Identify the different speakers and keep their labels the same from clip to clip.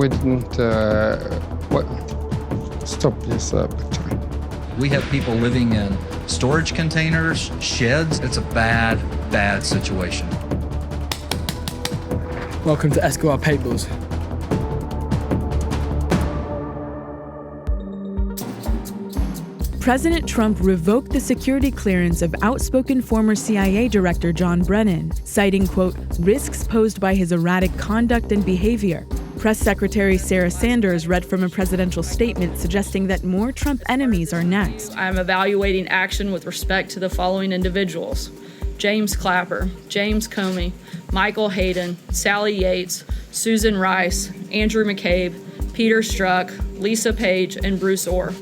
Speaker 1: we didn't stop this picture.
Speaker 2: We have people living in storage containers, sheds. It's a bad, bad situation.
Speaker 3: Welcome to Escobar Papers.
Speaker 4: President Trump revoked the security clearance of outspoken former CIA Director John Brennan, citing, quote, risks posed by his erratic conduct and behavior. Press Secretary Sarah Sanders read from a presidential statement suggesting that more Trump enemies are next.
Speaker 5: I am evaluating action with respect to the following individuals: James Clapper, James Comey, Michael Hayden, Sally Yates, Susan Rice, Andrew McCabe, Peter Strzok, Lisa Page, and Bruce Orr.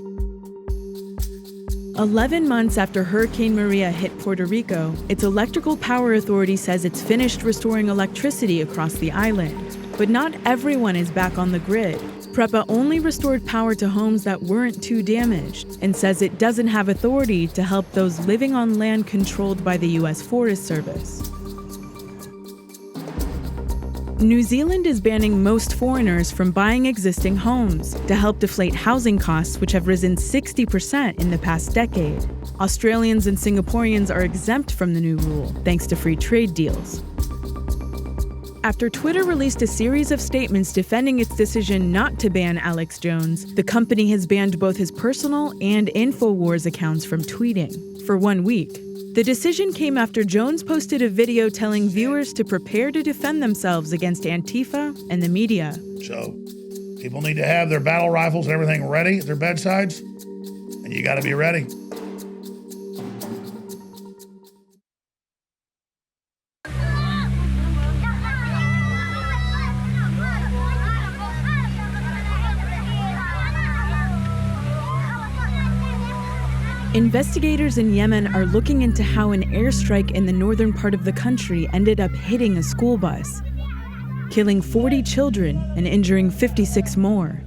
Speaker 4: 11 months after Hurricane Maria hit Puerto Rico, its electrical power authority says it's finished restoring electricity across the island. But not everyone is back on the grid. PREPA only restored power to homes that weren't too damaged and says it doesn't have authority to help those living on land controlled by the U.S. Forest Service. New Zealand is banning most foreigners from buying existing homes to help deflate housing costs, which have risen 60% in the past decade. Australians and Singaporeans are exempt from the new rule, thanks to free trade deals. After Twitter released a series of statements defending its decision not to ban Alex Jones, the company has banned both his personal and InfoWars accounts from tweeting for 1 week. The decision came after Jones posted a video telling viewers to prepare to defend themselves against Antifa and the media.
Speaker 6: So people need to have their battle rifles and everything ready at their bedsides, and you got to be ready.
Speaker 4: Investigators in Yemen are looking into how an airstrike in the northern part of the country ended up hitting a school bus, killing 40 children and injuring 56 more.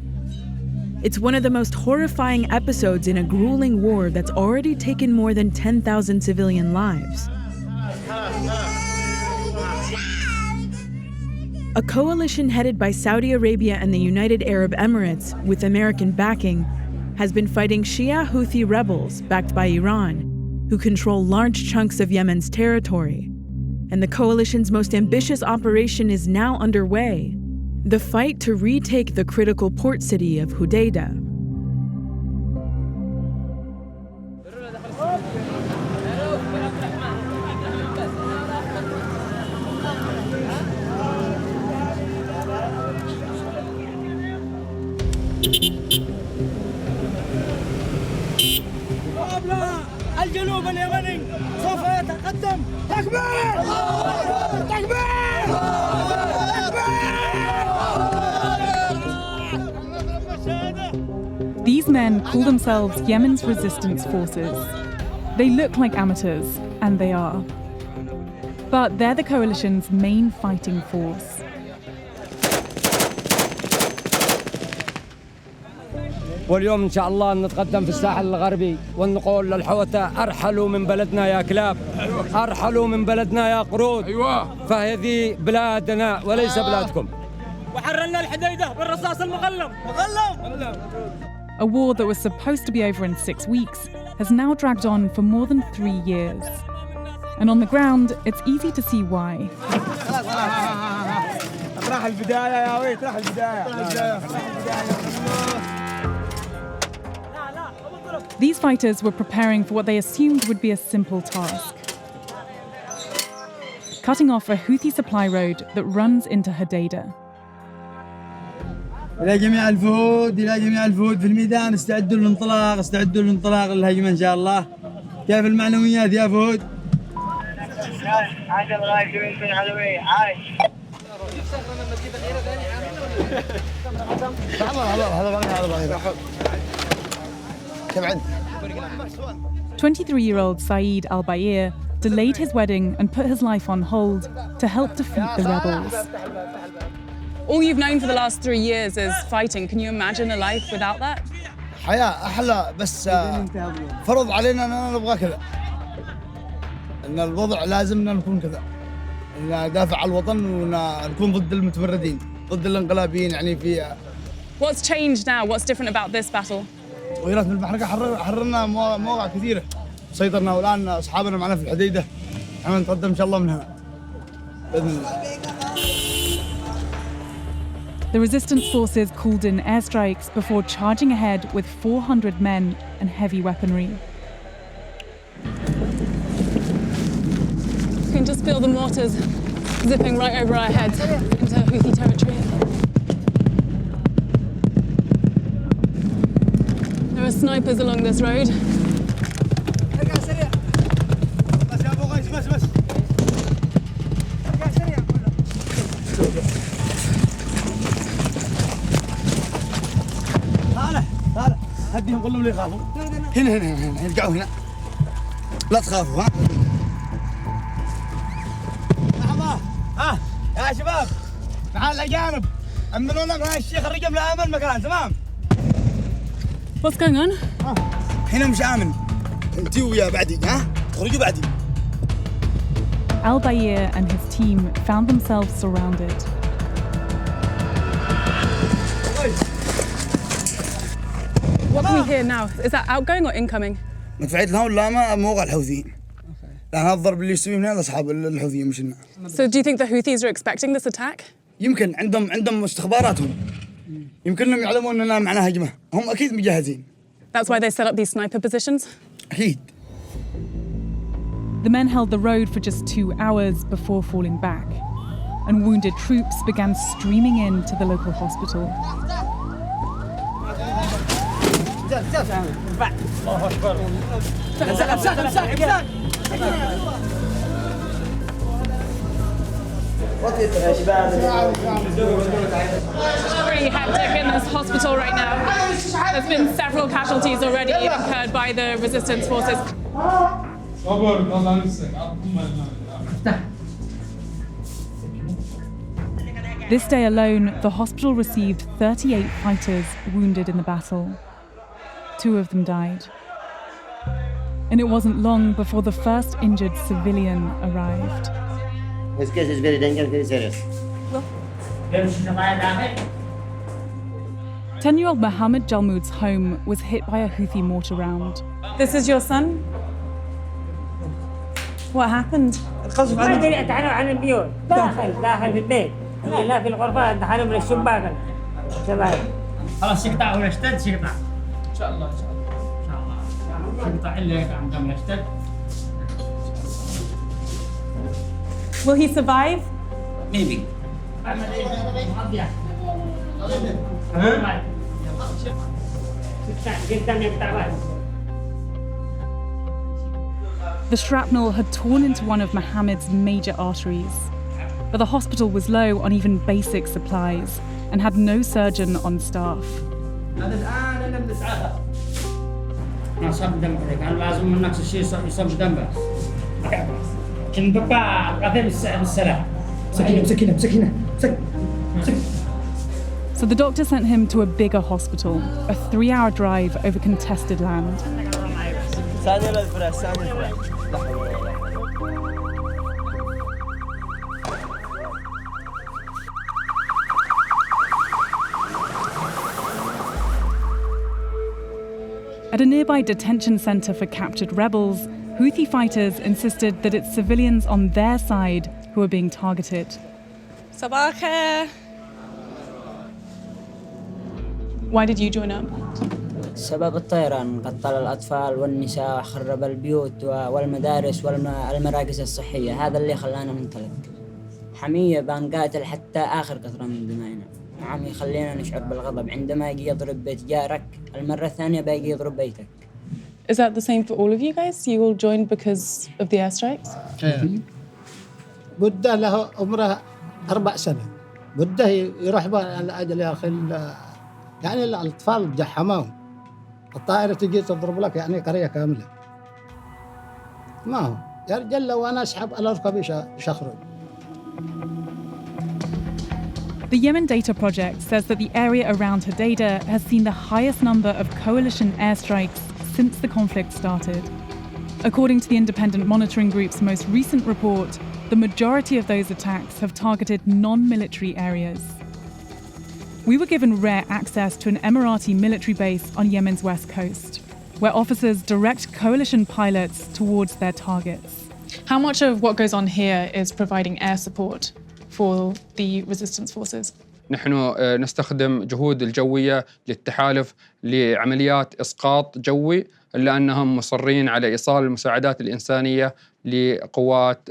Speaker 4: It's one of the most horrifying episodes in a grueling war that's already taken more than 10,000 civilian lives. A coalition headed by Saudi Arabia and the United Arab Emirates, with American backing, has been fighting Shia Houthi rebels backed by Iran, who control large chunks of Yemen's territory. And the coalition's most ambitious operation is now underway: the fight to retake the critical port city of Hodeidah.
Speaker 7: الجنوب اليمني سوف يتقدم. تكبير! تكبير!
Speaker 8: These men call themselves Yemen's resistance forces. They look like amateurs, and they are. But they're the coalition's main fighting force.
Speaker 9: واليوم إن شاء الله نتقدم في الساحل الغربي ونقول للحوثة أرحلوا من بلدنا يا كلاب، أرحلوا من بلدنا يا قرود، فهذه بلادنا وليس بلادكم.
Speaker 7: وحررنا الحديدة بالرصاص المغلم.
Speaker 8: A war that was supposed to be over in 6 weeks has now dragged on for more than 3 years. And on the ground, it's easy to see why. These fighters were preparing for what they assumed would be a simple task: cutting off a Houthi supply road that runs into Hodeidah.
Speaker 10: إلى جميع الفهود، إلى جميع الفهود في الميدان، استعدوا للانطلاق، استعدوا للانطلاق للهجمة إن شاء الله. كيف المعنويات يا فهود؟ عاش الغاشمين في العلوية، عاش. كم عد؟
Speaker 8: 23-year-old Saeed al-Bayir delayed his wedding and put his life on hold to help defeat the rebels.
Speaker 11: All you've known for the last 3 years is fighting. Can you imagine a life without that?
Speaker 10: حياة أحلى، بس فرض علينا أننا نبغى كذا. أن الوضع لازمنا نكون كذا. ندافع عن الوطن ونكون ضد المتمردين، ضد الانقلابيين، يعني في
Speaker 11: What's changed now? What's different about this battle?
Speaker 10: تغيرات من المحرقة حررنا مواقع كثيرة سيطرنا والآن أصحابنا معنا في الحديدة احنا نتقدم إن شاء الله من هنا بإذن الله.
Speaker 8: The resistance forces called in airstrikes before charging ahead with 400 men and heavy weaponry.
Speaker 11: You can just feel the mortars zipping right over our heads into Houthi territory. There are snipers along this road.
Speaker 10: هديهم كلهم اللي يخافوا هنا ارجعوا هنا لا تخافوا ها يا شباب تعال الاجانب امنونا مع الشيخ الرجم لامن مكان تمام.
Speaker 11: What's going on?
Speaker 10: هنا مش امن انتي ويا بعدي تخرجوا بعدي.
Speaker 8: Al-Bayir and his team found themselves surrounded.
Speaker 11: What can we hear now? Is that outgoing or incoming?
Speaker 10: مدفعية الهون لا موقع الحوثيين. لأن هذا الضرب اللي يسويه هنا أصحاب الحوثيين مش لنا.
Speaker 11: So do you think the Houthis are expecting this attack?
Speaker 10: يمكن عندهم استخباراتهم. يمكنهم يعلمون أننا معنا هجمة. هم أكيد مجهزين.
Speaker 11: That's why they set up these sniper positions?
Speaker 10: أكيد.
Speaker 8: The men held the road for just 2 hours before falling back, and wounded troops began streaming in to the local hospital.
Speaker 11: Very hectic in this hospital right now. There's been several casualties already incurred by the resistance forces.
Speaker 8: This day alone, the hospital received 38 fighters wounded in the battle. 2 of them died. And it wasn't long before the first injured civilian arrived.
Speaker 12: This case is very dangerous, very serious.
Speaker 8: 10-year-old Mohammed Jalmoud's home was hit by a Houthi mortar round.
Speaker 11: This is your son? What happened?
Speaker 7: ما ادري اتحروا عن البيوت داخل في البيت لا في الغرفه اتحروا من الشباك شباب خلاص يقطع ولا يشتد يقطع ان شاء الله يقطع الا عندما يشتد.
Speaker 11: Will he survive?
Speaker 12: Maybe.
Speaker 8: The shrapnel had torn into one of Mohammed's major arteries, but the hospital was low on even basic supplies and had no surgeon on staff. So the doctor sent him to a bigger hospital, a 3-hour drive over contested land. At a nearby detention center for captured rebels, Houthi fighters insisted that it's civilians on their side who are being targeted. Why did you join up?
Speaker 13: سبب الطيران قتل الأطفال والنساء وخرب البيوت والمدارس والمراكز الصحية. هذا اللي خلانا ننطلق. حمية بنقاتل حتى آخر قطرة من دمائنا. نعم يخلينا نشعر بالغضب عندما يجي يضرب بيت جارك المرة الثانية بيجي يضرب بيتك.
Speaker 11: Is that the same for all of you guys? You all joined because of the airstrikes?
Speaker 14: بده له عمره 4 سنة. بده يروح لأجل يا أخي يعني الأطفال جحموهم. الطائرة تجي تضرب لك يعني قرية كاملة. ما هو يا رجال لو أنا أسحب على ركبي شخرج.
Speaker 8: The Yemen Data Project says that the area around Hodeidah has seen the highest number of coalition airstrikes since the conflict started. According to the independent monitoring group's most recent report, the majority of those attacks have targeted non-military areas. We were given rare access to an Emirati military base on Yemen's west coast, where officers direct coalition pilots towards their targets.
Speaker 11: How much of what goes on here is providing air support for the resistance forces?
Speaker 15: نحن نستخدم جهود الجوية للتحالف لعمليات إسقاط جوي لأنهم مصرين على إيصال المساعدات الإنسانية لقوات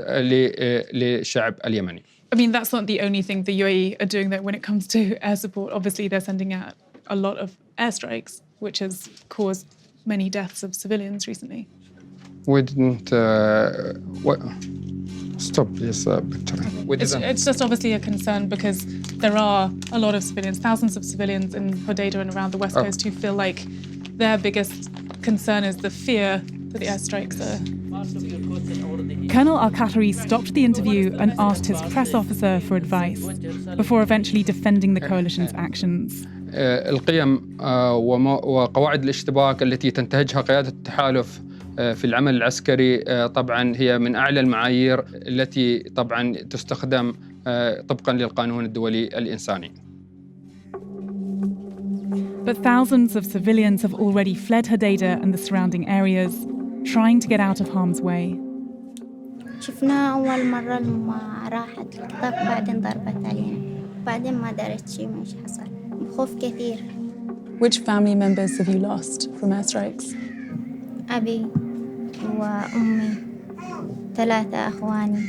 Speaker 15: للشعب اليمني.
Speaker 11: I mean, that's not the only thing the UAE are doing, though, when it comes to air support. Obviously, they're sending out a lot of airstrikes, which has caused many deaths of civilians recently.
Speaker 1: We didn't stop this picture.
Speaker 11: It's just obviously a concern because there are a lot of civilians, thousands of civilians in Hodeidah and around the West Coast who feel like their biggest concern is the fear that the airstrikes are.
Speaker 8: Colonel Al-Qatari stopped the interview and asked his press officer for advice before eventually defending the coalition's actions.
Speaker 15: القيم وقواعد الاشتباك التي تنتهجها قيادة التحالف في العمل العسكري طبعا هي من أعلى المعايير التي طبعا تستخدم طبقا للقانون الدولي الإنساني.
Speaker 8: But thousands of civilians have already fled Hodeidah and the surrounding areas, trying to get out of harm's way.
Speaker 16: شفناها أول مرة لما راحت القطار بعدين ضربت علينا بعدين ما درت شيء مش حصل بخوف كثير.
Speaker 11: Which family members have you lost from airstrikes?
Speaker 16: أبي وأمي 3 أخواني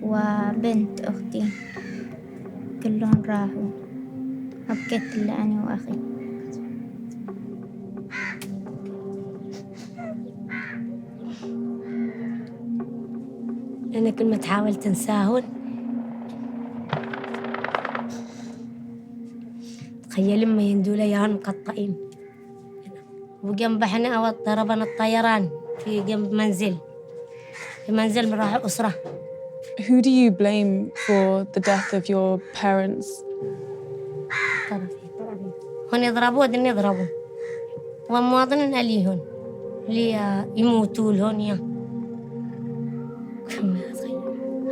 Speaker 16: وبنت أختي كلهم راحوا أبكت إلا أنا وأخي.
Speaker 17: أنا كل ما تحاول تنساهن تخيل لما يندوا ياهن مقطعين وجنب احنا ضربنا الطيران في جنب منزل في منزل راح أسرة.
Speaker 11: Who do you blame for the death of your parents?
Speaker 17: هن يضربوا ودن يضربوا ومواطنين عليهن اللي يموتوا لهن يا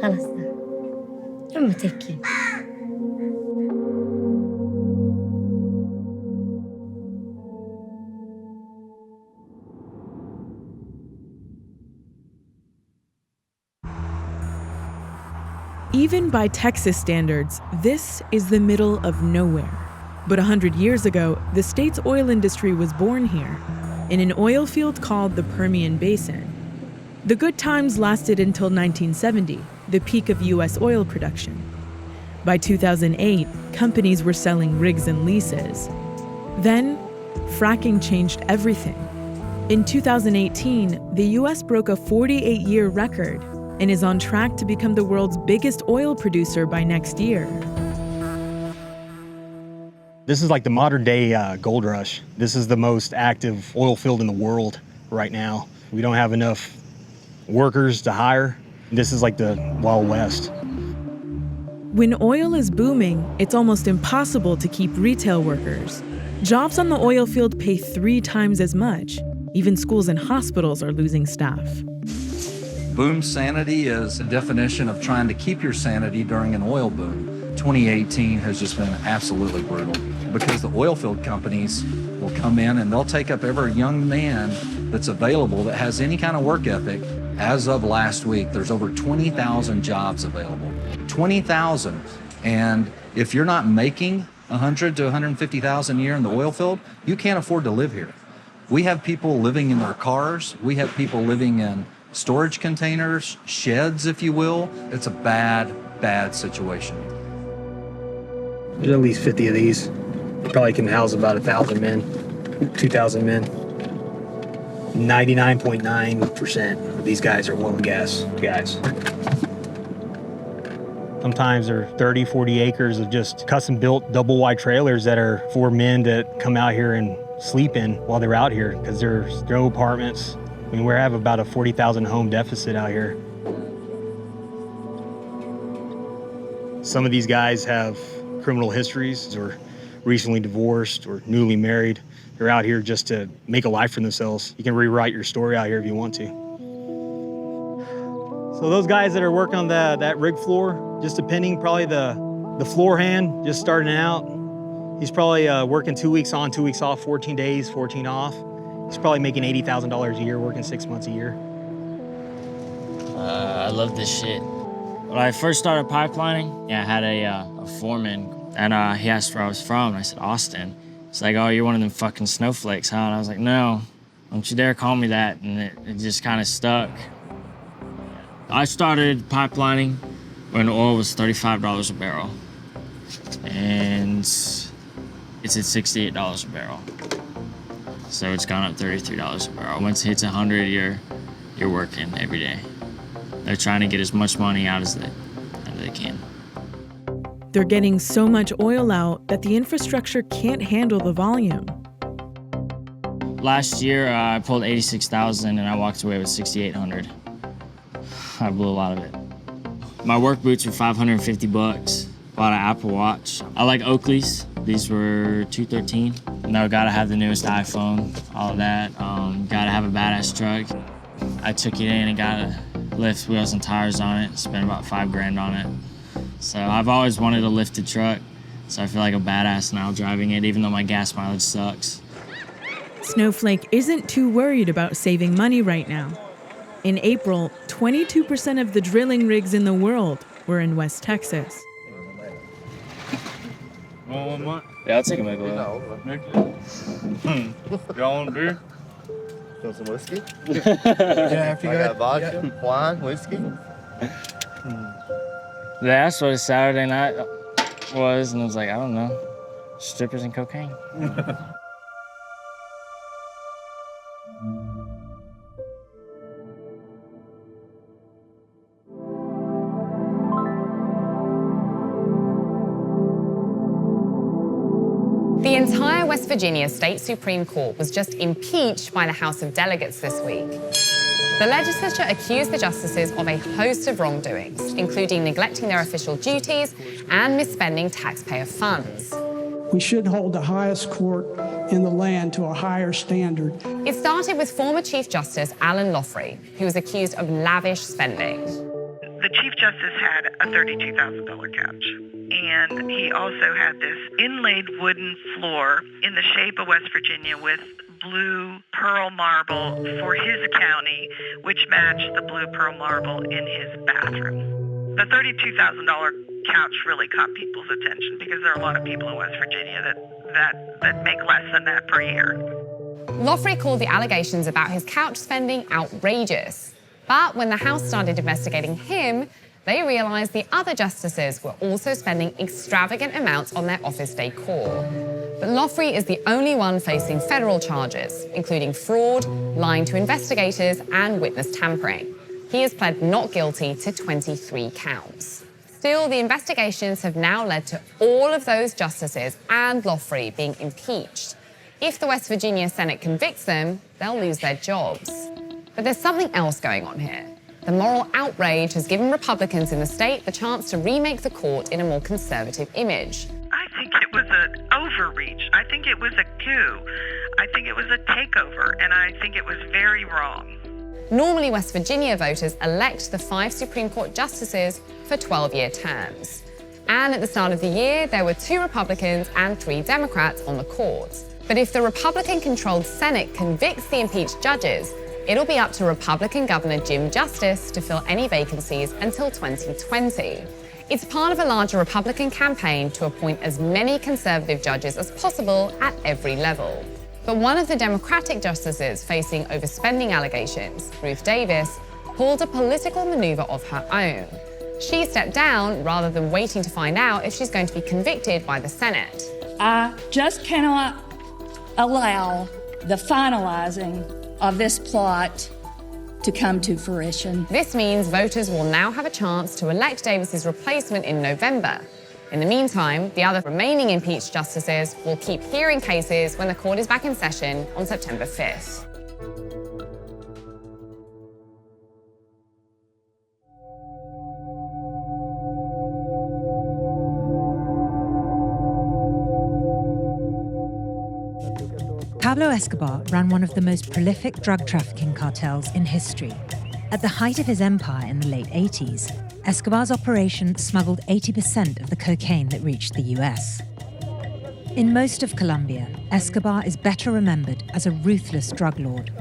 Speaker 17: خلاص أما تبكي.
Speaker 4: Even by Texas standards, this is the middle of nowhere. But 100 years ago, the state's oil industry was born here, in an oil field called the Permian Basin. The good times lasted until 1970, the peak of U.S. oil production. By 2008, companies were selling rigs and leases. Then, fracking changed everything. In 2018, the U.S. broke a 48-year record and is on track to become the world's biggest oil producer by next year.
Speaker 18: This is like the modern day gold rush. This is the most active oil field in the world right now. We don't have enough workers to hire. This is like the Wild West.
Speaker 4: When oil is booming, it's almost impossible to keep retail workers. Jobs on the oil field pay 3 times as much. Even schools and hospitals are losing staff.
Speaker 2: Boom sanity is a definition of trying to keep your sanity during an oil boom. 2018 has just been absolutely brutal because the oil field companies will come in and they'll take up every young man that's available that has any kind of work ethic. As of last week, there's over 20,000 jobs available. 20,000. And if you're not making 100 to 150,000 a year in the oil field, you can't afford to live here. We have people living in their cars. We have people living in storage containers, sheds, if you will. It's a bad, bad situation.
Speaker 18: There's at least 50 of these. You probably can house about 1,000 men, 2,000 men. 99.9% of these guys are oil and gas guys. Sometimes there are 30, 40 acres of just custom-built double-wide trailers that are for men to come out here and sleep in while they're out here because there's no apartments. I mean, we have about a 40,000 home deficit out here. Some of these guys have criminal histories or recently divorced or newly married. They're out here just to make a life for themselves. You can rewrite your story out here if you want to. So those guys that are working on that rig floor, just depending, probably the floor hand, just starting out, He's probably working 2 weeks on, 2 weeks off, 14 days, 14 off. He's probably making $80,000 a year, working 6 months a year.
Speaker 19: I love this shit. When I first started pipelining, I had a foreman, and he asked where I was from, and I said, Austin. He's like, oh, you're one of them fucking snowflakes, huh? And I was like, no, don't you dare call me that, and it just kind of stuck. I started pipelining when oil was $35 a barrel, and it's at $68 a barrel. So it's gone up $33 a barrel. Once it hits 100, you're working every day. They're trying to get as much money out as they can.
Speaker 4: They're getting so much oil out that the infrastructure can't handle the volume.
Speaker 19: Last year, I pulled 86,000 and I walked away with 6,800. I blew a lot of it. My work boots were $550. Bought an Apple Watch. I like Oakleys. These were $213. No, gotta have the newest iPhone, all of that. Gotta have a badass truck. I took it in and got a lift, wheels and tires on it. Spent about $5 grand on it. So I've always wanted a lifted truck. So I feel like a badass now driving it, even though my gas mileage sucks.
Speaker 4: Snowflake isn't too worried about saving money right now. In April, 22% of the drilling rigs in the world were in West Texas.
Speaker 19: Yeah, I'll take a Michelob.
Speaker 20: You want beer? Want some whiskey?
Speaker 19: Yeah,
Speaker 20: I got vodka, wine, whiskey.
Speaker 19: That's what a Saturday night was, and it was like, I don't know, strippers and cocaine.
Speaker 21: The entire West Virginia State Supreme Court was just impeached by the House of Delegates this week. The legislature accused the justices of a host of wrongdoings, including neglecting their official duties and misspending taxpayer funds.
Speaker 22: We should hold the highest court in the land to a higher standard.
Speaker 21: It started with former Chief Justice Alan Loffrey, who was accused of lavish spending.
Speaker 23: The Chief Justice had a $32,000 couch, and he also had this inlaid wooden floor in the shape of West Virginia with blue pearl marble for his county, which matched the blue pearl marble in his bathroom. The $32,000 couch really caught people's attention because there are a lot of people in West Virginia that make less than that per year.
Speaker 21: Loffrey called the allegations about his couch spending outrageous. But when the House started investigating him, they realized the other justices were also spending extravagant amounts on their office decor. But Loffrey is the only one facing federal charges, including fraud, lying to investigators, and witness tampering. He has pled not guilty to 23 counts. Still, the investigations have now led to all of those justices and Loffrey being impeached. If the West Virginia Senate convicts them, they'll lose their jobs. But there's something else going on here. The moral outrage has given Republicans in the state the chance to remake the court in a more conservative image.
Speaker 23: I think it was an overreach. I think it was a coup. I think it was a takeover, and I think it was very wrong.
Speaker 21: Normally, West Virginia voters elect the 5 Supreme Court justices for 12-year terms. And at the start of the year, there were 2 Republicans and 3 Democrats on the court. But if the Republican-controlled Senate convicts the impeached judges, it'll be up to Republican Governor Jim Justice to fill any vacancies until 2020. It's part of a larger Republican campaign to appoint as many conservative judges as possible at every level. But one of the Democratic justices facing overspending allegations, Ruth Davis, pulled a political maneuver of her own. She stepped down rather than waiting to find out if she's going to be convicted by the Senate.
Speaker 24: I just cannot allow the finalizing of this plot to come to fruition.
Speaker 21: This means voters will now have a chance to elect Davis's replacement in November. In the meantime, the other remaining impeached justices will keep hearing cases when the court is back in session on September 5th.
Speaker 25: Pablo Escobar ran one of the most prolific drug trafficking cartels in history. At the height of his empire in the late 80s, Escobar's operation smuggled 80% of the cocaine that reached the US. In most of Colombia, Escobar is better remembered as a ruthless drug lord,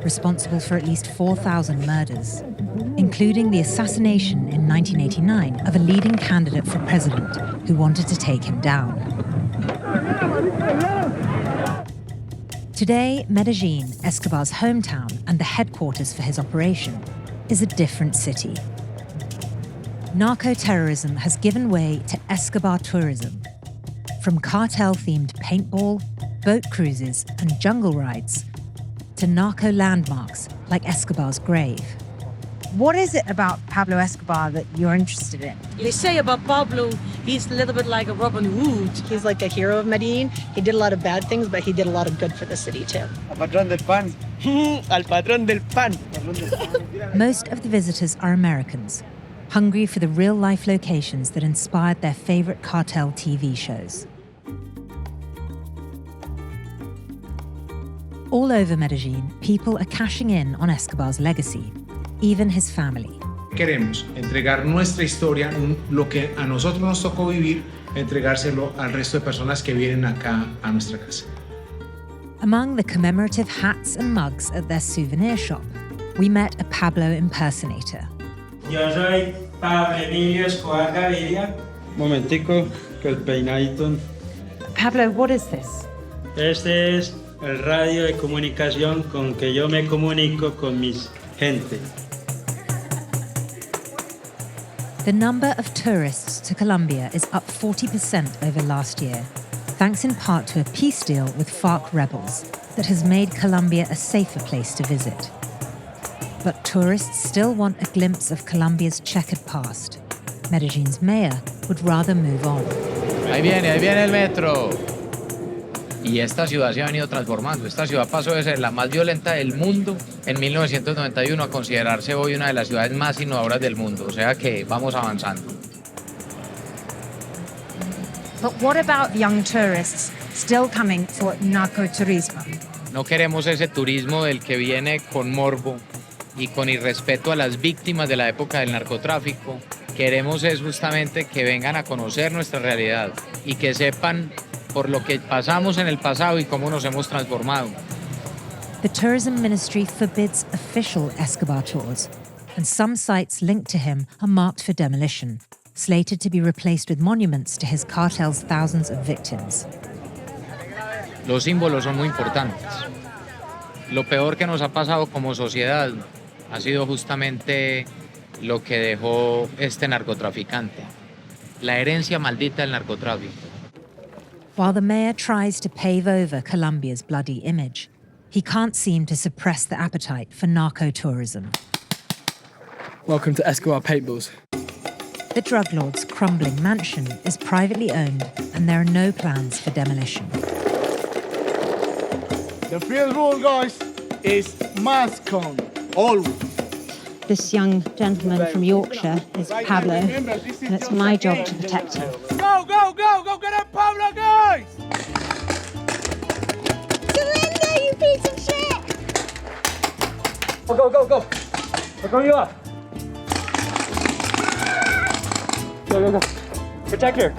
Speaker 25: responsible for at least 4,000 murders, including the assassination in 1989 of a leading candidate for president who wanted to take him down. Today, Medellin, Escobar's hometown and the headquarters for his operation, is a different city. Narco-terrorism has given way to Escobar tourism. From cartel-themed paintball, boat cruises and jungle rides, to narco landmarks like Escobar's grave.
Speaker 3: What is it about Pablo Escobar that you're interested in?
Speaker 5: They say about Pablo, he's a little bit like a Robin Hood. He's like the hero of Medellin. He did a lot of bad things, but he did a lot of good for the city too.
Speaker 6: Al patrón del pan. Al patrón del pan.
Speaker 25: Most of the visitors are Americans, hungry for the real-life locations that inspired their favorite cartel TV shows. All over Medellin, people are cashing in on Escobar's legacy, even his family.
Speaker 9: Queremos entregar nuestra historia, lo que a nosotros nos tocó vivir, entregárselo al resto de personas que vienen acá a nuestra casa.
Speaker 25: Among the commemorative hats and mugs at their souvenir shop, we met a Pablo impersonator.
Speaker 10: Yo soy Pablo Emilio Escobar Gaviria.
Speaker 6: Momentico, que el peinadito.
Speaker 3: Pablo, what is this?
Speaker 6: Este es el radio de comunicación con que yo me comunico con mis gente.
Speaker 25: The number of tourists to Colombia is up 40% over last year, thanks in part to a peace deal with FARC rebels that has made Colombia a safer place to visit. But tourists still want a glimpse of Colombia's checkered past. Medellin's mayor would rather move on.
Speaker 26: Ahí viene el metro. Y esta ciudad se ha venido transformando. Esta ciudad pasó de ser la más violenta del mundo en 1991 a considerarse hoy una de las ciudades más innovadoras del mundo. O sea que vamos avanzando.
Speaker 3: But what about young tourists still coming for narco-tourism?
Speaker 26: No queremos ese turismo del que viene con morbo y con irrespeto a las víctimas de la época del narcotráfico. Queremos es justamente que vengan a conocer nuestra realidad y que sepan por lo que pasamos en el pasado y cómo nos hemos transformado.
Speaker 25: The tourism ministry forbids official Escobar tours, and some sites linked to him are marked for demolition, slated to be replaced with monuments to his cartel's thousands of victims.
Speaker 26: Los símbolos son muy importantes. Lo peor que nos ha pasado como sociedad ha sido justamente lo que dejó este narcotraficante, la herencia maldita del narcotráfico.
Speaker 25: While the mayor tries to pave over Colombia's bloody image, he can't seem to suppress the appetite for narco-tourism.
Speaker 27: Welcome to Escobar Paintballs.
Speaker 25: The drug lord's crumbling mansion is privately owned, and there are no plans for demolition.
Speaker 6: The field rule, guys, is mask on, always.
Speaker 3: This young gentleman from Yorkshire is Pablo, and it's my job to protect him.
Speaker 6: Go, go, go! Go get him, Pablo, guys!
Speaker 16: Surrender, you piece of shit!
Speaker 6: Go, go, go! We're coming you up. Go, go, go. Protect her.